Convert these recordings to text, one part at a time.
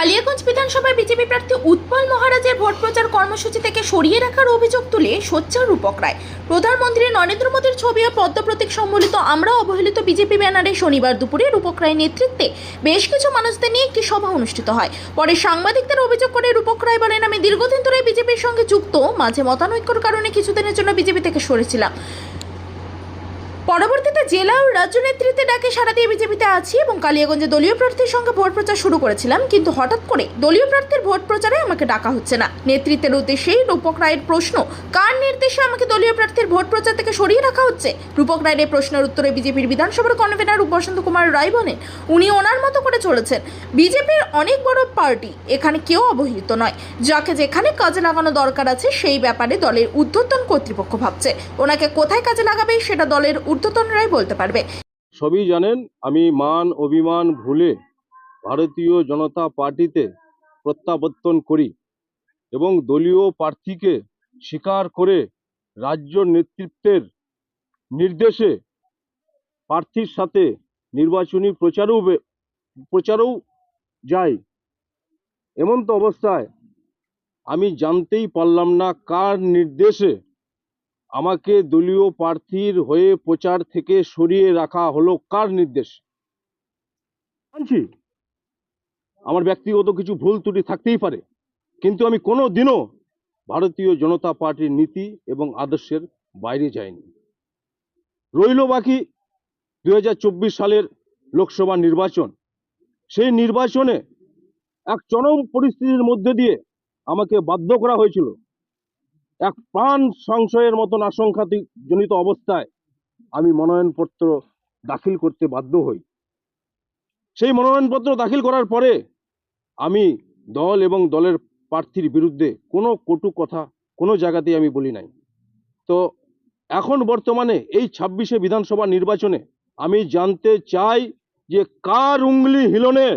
কালিয়াগঞ্জ বিধানসভায় বিজেপি প্রার্থী উৎপল মহারাজের ভোট প্রচার কর্মসূচি থেকে সরিয়ে রাখার অভিযোগ তুলে সোচ্চার রূপক রায়। প্রধানমন্ত্রী নরেন্দ্র মোদীর ছবি ও পদ্ম প্রতীক সম্বলিত আমরা অবহেলিত বিজেপি ব্যানারে শনিবার দুপুরে রূপক রায়ের নেতৃত্বে বেশ কিছু মানুষদের নিয়ে একটি সভা অনুষ্ঠিত হয়। পরে সাংবাদিকদের অভিযোগ করে রূপক রায় বলেন, আমি দীর্ঘদিন ধরে বিজেপির সঙ্গে যুক্ত, মাঝে মতানৈক্যর কারণে কিছুদিনের জন্য বিজেপি থেকে সরেছিলাম। পরবর্তীতে জেলা ও রাজ্য নেতৃত্বে ডাকে সাড়া দিয়ে বিজেপিতে আছি এবং কালিয়াগঞ্জে দলীয় প্রার্থীর সঙ্গে ভোট প্রচার শুরু করেছিলাম, কিন্তু হঠাৎ করে দলীয় প্রার্থীর ভোট প্রচারে আমাকে ডাকা হচ্ছে না। নেতৃত্বের উদ্দেশ্যেই রূপক রায়ের প্রশ্ন, কার নির্দেশে আমাকে দলীয় প্রার্থীর ভোট প্রচার থেকে সরিয়ে রাখা হচ্ছে? রূপক রায়ের এই প্রশ্নের উত্তরে বিজেপির বিধানসভার কনভেনার বসন্ত কুমার রায় বলেন, উনি ওনার মতো করে চলেছেন। বিজেপির অনেক বড় পার্টি, এখানে কেউ অবহেলিত নয়। যাকে যেখানে কাজে লাগানো দরকার আছে সেই ব্যাপারে দলের ঊর্ধ্বতন কর্তৃপক্ষ ভাবছে। ওনাকে কোথায় কাজে লাগাবে সেটা দলের ঊর্ধ্বতনরাই বলতে পারবে। সবই জানেন, আমি মান অভিমান ভুলে ভারতীয় জনতা পার্টিতে প্রত্যাবর্তন করি এবং দলীয় প্রার্থীকে স্বীকার করে রাজ্য নেতৃত্বের নির্দেশে প্রার্থীর সাথে নির্বাচনী প্রচারেও যাই। এমন তো অবস্থায় আমি জানতেই পারলাম না কার নির্দেশে আমাকে দলীয় প্রার্থীর হয়ে প্রচার থেকে সরিয়ে রাখা হলো। কার নির্দেশ মানছি, আমার ব্যক্তিগত কিছু ভুল ত্রুটি থাকতেই পারে, কিন্তু আমি কোনো দিনও ভারতীয় জনতা পার্টির নীতি এবং আদর্শের বাইরে যাইনি। রইল বাকি 2024 সালের লোকসভা নির্বাচন। সেই নির্বাচনে এক চরম পরিস্থিতির মধ্যে দিয়ে আমাকে বাধ্য করা হয়েছিল। এক প্রাণ সংশয়ের মতন আশঙ্কাজনিত অবস্থায় আমি মনোনয়নপত্র দাখিল করতে বাধ্য হই। সেই মনোনয়নপত্র দাখিল করার পরে আমি দল এবং দলের প্রার্থীর বিরুদ্ধে কোনো কটু কথা কোনো জায়গাতেই আমি বলি নাই। তো এখন বর্তমানে এই 26শে বিধানসভা নির্বাচনে আমি জানতে চাই যে কার উঙ্গলি হিলনে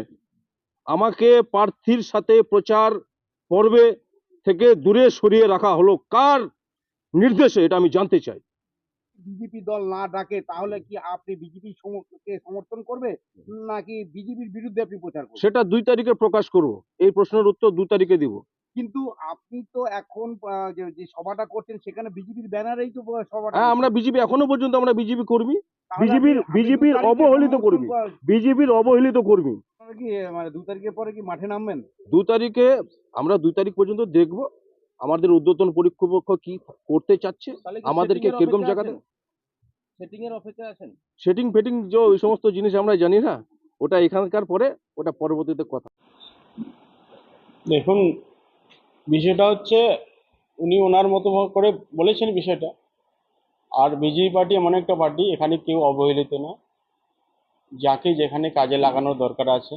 আমাকে প্রার্থীর সাথে প্রচার পর্বে থেকে দূরে সরিয়ে রাখা হলো, কার নির্দেশে, এটা আমি জানতে চাই। বিজেপি দল না ডাকে তাহলে কি আপনি বিজেপি কে সমর্থন করবে নাকি বিজেপির বিরুদ্ধে আপনি প্রচার করবেন? সেটা 2 তারিখে প্রকাশ করব। এই প্রশ্নের উত্তর 2 তারিখে দিব। কিন্তু আপনি তো এখন যে সভাটা করছেন সেখানে বিজেপির ব্যানারেই তো সভাটা হ্যাঁ, আমরা করছেন। বিজেপি এখনো পর্যন্ত আমরা বিজেপি কর্মী, তাহলে আপনি বিজেপির 2 তারিখে অবহেলিত সমর্থন কর্মী, বিজেপির অবহেলিত কর্মী। আপনারা কি মানে 2 তারিখের পরে কি মাঠে নামবেন? 2 তারিখে আমরা 2 তারিখ পর্যন্ত দেখব আমাদের ঊর্ধ্বতন কর্তৃপক্ষ কি করতে চাচ্ছে, তাহলে কি আমাদেরকে setting এর কিরকম অপেক্ষায় জায়গাতে আছেন? সেটিং এর অপেক্ষায় আছেন? সেটিং ফেটিং যে ওই সমস্ত জিনিস আমরা জানি না, ওটা এখানকার পরে, ওটা পরবর্তীতে কথা। দেখুন, বিষয়টা হচ্ছে উনি ওনার মতো করে বলেছেন বিষয়টা। আর বিজেপি পার্টি এমন একটা পার্টি, এখানে কেউ অবহেলিত না। যাকে যেখানে কাজে লাগানোর দরকার আছে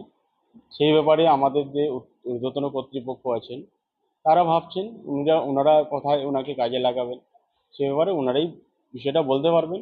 সেই ব্যাপারে আমাদের যে ঊর্ধ্বতন কর্তৃপক্ষ আছেন তারা ভাবছেন, ওনারা কোথায় ওনাকে কাজে লাগাবেন সে ব্যাপারে ওনারাই বিষয়টা বলতে পারবেন।